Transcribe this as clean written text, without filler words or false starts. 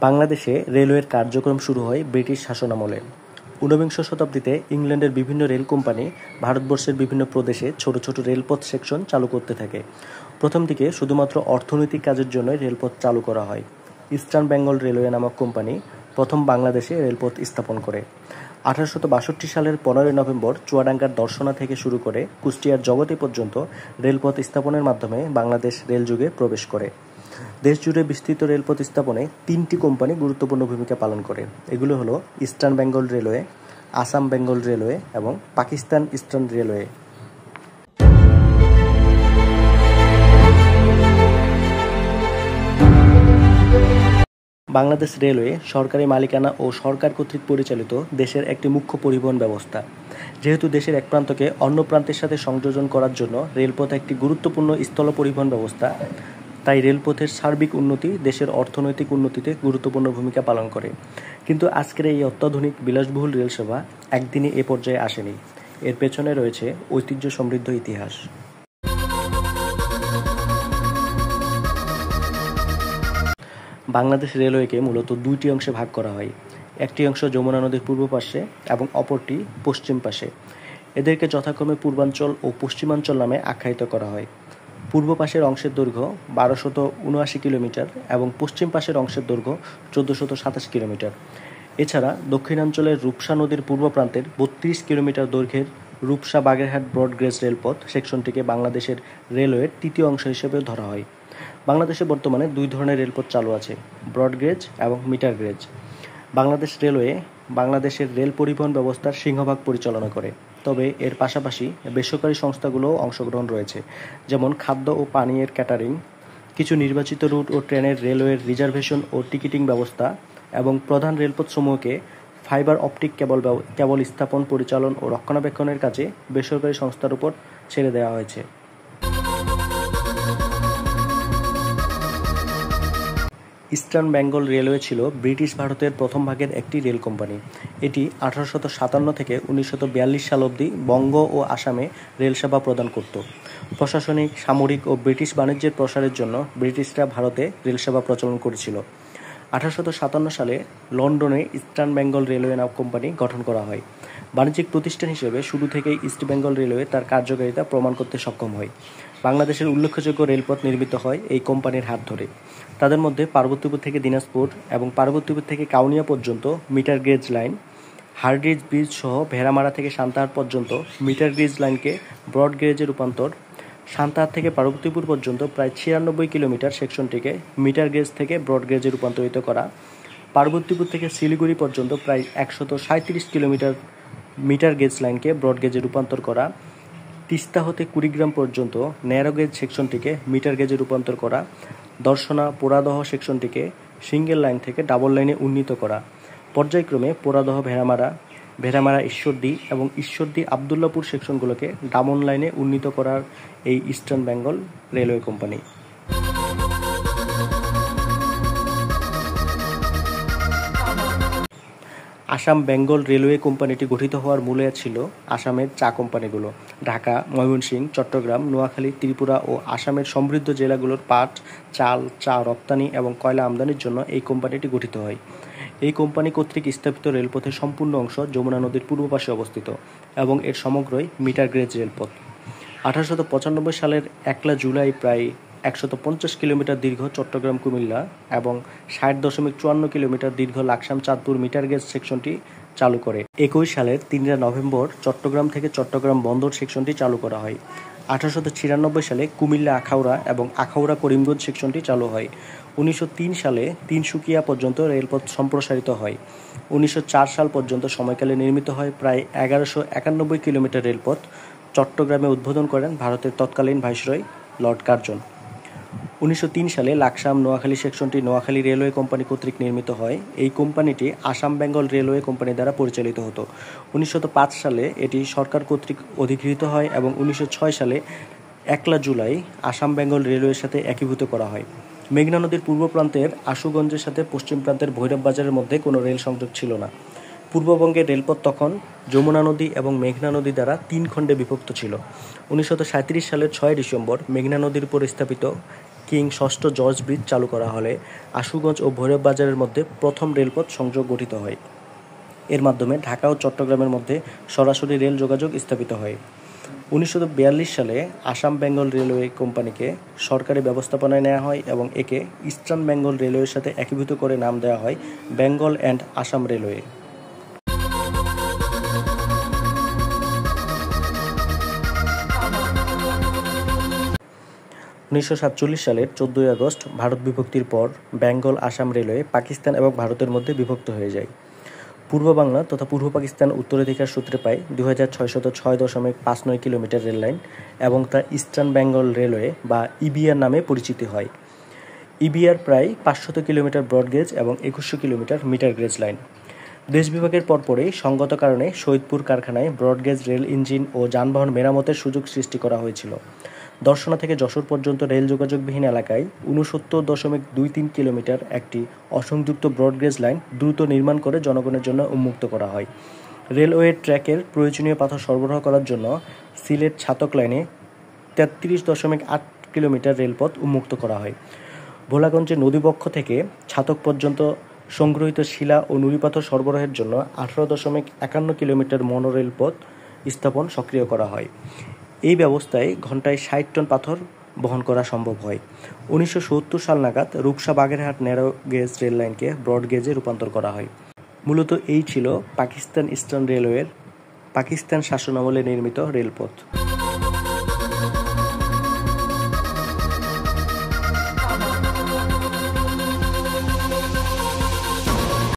বাংলাদেশে রেলওয়ের কার্যক্রম শুরু হয় ব্রিটিশ শাসনামলে। ঊনবিংশ শতাব্দীতে ইংল্যান্ডের বিভিন্ন রেল কোম্পানি ভারতবর্ষের বিভিন্ন প্রদেশে ছোট ছোট রেলপথ সেকশন চালু করতে থাকে। প্রথম দিকে শুধুমাত্র অর্থনৈতিক কাজের জন্যই রেলপথ চালু করা হয়। ইস্টার্ন বেঙ্গল রেলওয়ে নামক কোম্পানি প্রথম বাংলাদেশে রেলপথ স্থাপন করে। 1862 সালের 15 নভেম্বর চুয়াডাঙ্গার দর্শনা থেকে শুরু করে কুষ্টিয়ার জগতি পর্যন্ত রেলপথ স্থাপনের মাধ্যমে বাংলাদেশ রেলযুগে প্রবেশ করে। দেশজুড়ে বিস্তৃত রেলপথ স্থাপনে 3টি কোম্পানি গুরুত্বপূর্ণ ভূমিকা পালন করে। এগুলো হলো eastern Bengal railway, Assam Bengal railway এবং Pakistan eastern railway. Bangladesh railway সরকারি মালিকানা ও সরকার কর্তৃক পরিচালিত দেশের একটি মুখ্য পরিবহন ব্যবস্থা। যেহেতু দেশের এক প্রান্তকে অন্য প্রান্তের সাথে সংযোজন করার জন্য রেলপথ একটি গুরুত্বপূর্ণ স্থল পরিবহন ব্যবস্থা, তাই রেলপথের সার্বিক উন্নতি দেশের অর্থনৈতিক উন্নতিতে গুরুত্বপূর্ণ ভূমিকা পালন করে। কিন্তু আজকের এই অত্যাধুনিক বিলাসবহুল রেল সেবা একদিনে এ পর্যায়ে আসেনি। এর পেছনে রয়েছে ঐতিহ্য সমৃদ্ধ ইতিহাস। বাংলাদেশ রেলওয়েকে মূলত দুইটি অংশে ভাগ করা হয়। একটি অংশ যমুনা নদীর পূর্ব পাশে এবং অপরটি পশ্চিম পাশে। এদেরকে যথাক্রমে পূর্বাঞ্চল ও পশ্চিমাঞ্চল নামে আখ্যায়িত করা হয়। পূর্ব পাশের অংশের দৈর্ঘ্য 1279 কিলোমিটার এবং পশ্চিম পাশের অংশের দৈর্ঘ্য 1427 কিলোমিটার। এছাড়া দক্ষিণাঞ্চলের রূপসা নদীর পূর্ব প্রান্তের 32 কিলোমিটার দৈর্ঘ্যের রূপসা বাগেরহাট ব্রডগেজ রেলপথ সেকশনটিকে বাংলাদেশের রেলওয়ের তৃতীয় অংশ হিসেবে ধরা হয়। বাংলাদেশে বর্তমানে দুই ধরনের রেলপথ চালু আছে, ব্রডগেজ এবং মিটার গেজ। বাংলাদেশ রেলওয়ে বাংলাদেশের রেল পরিবহন ব্যবস্থার সিংহভাগ পরিচালনা করে, তবে এর পাশাপাশি বেসরকারি সংস্থাগুলোও অংশগ্রহণ রয়েছে, যেমন খাদ্য ও পানীয়ের ক্যাটারিং, কিছু নির্বাচিত রুট ও ট্রেনের রেলওয়ের রিজার্ভেশন ও টিকিটিং ব্যবস্থা এবং প্রধান রেলপথসমূহকে ফাইবার অপটিক কেবল স্থাপন, পরিচালন ও রক্ষণাবেক্ষণের কাজে বেসরকারি সংস্থার উপর ছেড়ে দেওয়া হয়েছে। ইস্টার্ন বেঙ্গল রেলওয়ে ছিল ব্রিটিশ ভারতের প্রথম ভাগের একটি রেল কোম্পানি। এটি 1857 থেকে 1942 সাল অবধি বঙ্গ ও আসামে রেল সেবা প্রদান করত। প্রশাসনিক, সামরিক ও ব্রিটিশ বাণিজ্যের প্রসারের জন্য ব্রিটিশরা ভারতে রেল সেবা প্রচলন করেছিল। 1857 সালে লন্ডনে ইস্টার্ন বেঙ্গল রেলওয়ে নামক কোম্পানি গঠন করা হয়। বাণিজ্যিক প্রতিষ্ঠান হিসেবে শুরু থেকেই ইস্ট বেঙ্গল রেলওয়ে তার কার্যকারিতা প্রমাণ করতে সক্ষম হয়। বাংলাদেশের উল্লেখযোগ্য রেলপথ নির্মিত হয় এই কোম্পানির হাত ধরে। তাদের মধ্যে পার্বতীপুর থেকে দিনাজপুর এবং পার্বতীপুর থেকে কাউনিয়া পর্যন্ত metre gauge line, Hardy's bridge সহ ভেড়ামারা থেকে সান্তাহার পর্যন্ত মিটার গেজ লাইনকে ব্রড গেজে রূপান্তর, সান্তাহার থেকে পার্বতীপুর পর্যন্ত প্রায় 96 কিলোমিটার সেকশনটিকে মিটার গেজ থেকে ব্রড গেজে রূপান্তরিত করা, পার্বতীপুর থেকে শিলিগুড়ি পর্যন্ত প্রায় 137 কিলোমিটার মিটার গেজ লাইনকে ব্রড গেজে রূপান্তর করা, তিস্তা হতে কুড়িগ্রাম পর্যন্ত ন্যারো গেজ সেকশনটিকে মিটার গেজে রূপান্তর করা, দর্শনা পোড়াদহ সেকশনটিকে সিঙ্গেল লাইন থেকে ডাবল লাইনে উন্নীত করা, পর্যায়ক্রমে পোড়াদহ ভেড়ামারা ঈশ্বরদী এবং ঈশ্বরদী আবদুল্লাপুর সেকশনগুলোকে ডাবল লাইনে উন্নীত করার এই eastern Bengal railway company. Assam Bengal railway কোম্পানিটি গঠিত হওয়ার মূলে ছিল আসামের চা কোম্পানিগুলো। ঢাকা, ময়মনসিংহ, চট্টগ্রাম, নোয়াখালী, ত্রিপুরা ও আসামের সমৃদ্ধ জেলাগুলোর পাট, চাল, চা রপ্তানি এবং কয়লা আমদানির জন্য এই কোম্পানিটি গঠিত হয়। এই কোম্পানি কর্তৃক স্থাপিত রেলপথের সম্পূর্ণ অংশ যমুনা নদীর পূর্ব পাশে অবস্থিত এবং এর সমগ্রই মিটার গেজ রেলপথ। 1895 সালের 1 জুলাই প্রায় 150 কিলোমিটার দীর্ঘ চট্টগ্রাম কুমিল্লা এবং 60.54 কিলোমিটার দীর্ঘ লাকসাম চাঁদপুর মিটার গেজ সেকশনটি চালু করে। 21 সালের 3 নভেম্বর চট্টগ্রাম থেকে চট্টগ্রাম বন্দর সেকশনটি চালু করা হয়। 1896 সালে কুমিল্লা আখাউড়া এবং আখাউড়া করিমগঞ্জ সেকশনটি চালু হয়। 1903 সালে তিনসুকিয়া পর্যন্ত রেলপথ সম্প্রসারিত হয়। 1904 সাল পর্যন্ত সময়কালে নির্মিত হয় প্রায় 1191 কিলোমিটার রেলপথ। চট্টগ্রামে উদ্বোধন করেন ভারতের তৎকালীন ভাইসরয় লর্ড কার্জন। 1903 সালে লাকসাম নোয়াখালী সেকশনটি নোয়াখালী রেলওয়ে কোম্পানি কর্তৃক নির্মিত হয়। এই কোম্পানিটি আসাম বেঙ্গল রেলওয়ে কোম্পানি দ্বারা পরিচালিত হতো। 1905 সালে এটি সরকার কর্তৃক অধিগৃহীত হয় এবং 1906 সালে 1 জুলাই আসাম বেঙ্গল রেলওয়ের সাথে একীভূত করা হয়। মেঘনা নদীর পূর্ব প্রান্তের আশুগঞ্জের সাথে পশ্চিম প্রান্তের ভৈরব বাজারের মধ্যে কোনো রেল সংযোগ ছিল না। পূর্ববঙ্গের রেলপথ তখন যমুনা নদী এবং মেঘনা নদী দ্বারা 3 খণ্ডে বিভক্ত ছিল। 1937 সালের 6 ডিসেম্বর মেঘনা নদীর উপর স্থাপিত কিং ষষ্ঠ জর্জ ব্রিজ চালু করা হলে আশুগঞ্জ ও ভৈরব বাজারের মধ্যে প্রথম রেলপথ সংযোগ গঠিত হয়। এর মাধ্যমে ঢাকা ও চট্টগ্রামের মধ্যে সরাসরি রেল যোগাযোগ স্থাপিত হয়। 1942 সালে আসাম বেঙ্গল রেলওয়ে কোম্পানিকে সরকারি ব্যবস্থাপনায় নেওয়া হয় এবং একে ইস্টার্ন বেঙ্গল রেলওয়ের সাথে একীভূত করে নাম দেওয়া হয় বেঙ্গল অ্যান্ড আসাম রেলওয়ে। 1947 সালের 14 আগস্ট ভারত বিভক্তির পর বেঙ্গল আসাম রেলওয়ে পাকিস্তান এবং ভারতের মধ্যে বিভক্ত হয়ে যায়। পূর্ব বাংলা তথা পূর্ব পাকিস্তান উত্তরাধিকার সূত্রে পায় 2606.59 কিলোমিটার রেললাইন এবং তা ইস্টার্ন বেঙ্গল রেলওয়ে বা ইবিআর নামে পরিচিত হয়। ইবিআর প্রায় 500 কিলোমিটার ব্রডগেজ এবং 2100 কিলোমিটার মিটার গেজ লাইন। দেশ বিভাগের পরপরই সঙ্গত কারণে শহীদপুর কারখানায় ব্রডগেজ রেল ইঞ্জিন ও যানবাহন মেরামতের সুযোগ সৃষ্টি করা হয়েছিল। দর্শনা থেকে যশোর পর্যন্ত রেল যোগাযোগবিহীন এলাকায় 69.23 কিলোমিটার একটি অসংযুক্ত ব্রডগেজ লাইন দ্রুত নির্মাণ করে জনগণের জন্য উন্মুক্ত করা হয়। রেলওয়ে ট্র্যাকের প্রয়োজনীয় পাথর সরবরাহ করার জন্য সিলেট ছাতক লাইনে 33.8 কিলোমিটার রেলপথ উন্মুক্ত করা হয়। ভোলাগঞ্জের নদীবক্ষ থেকে ছাতক পর্যন্ত সংগৃহীত শিলা ও নুড়িপাথর সরবরাহের জন্য 18.51 কিলোমিটার মনোরেলপথ স্থাপন সক্রিয় করা হয়। এই ব্যবস্থায় ঘন্টায় 60 টন পাথর বহন করা সম্ভব হয়। 1970 সাল নাগাদ Rupsa Bagerhat narrow gauge rail লাইনকে ব্রড গেজে রূপান্তর করা হয়। মূলত এই ছিল পাকিস্তান ইস্টার্ন রেলওয়ের পাকিস্তান শাসনামলে নির্মিত রেলপথ।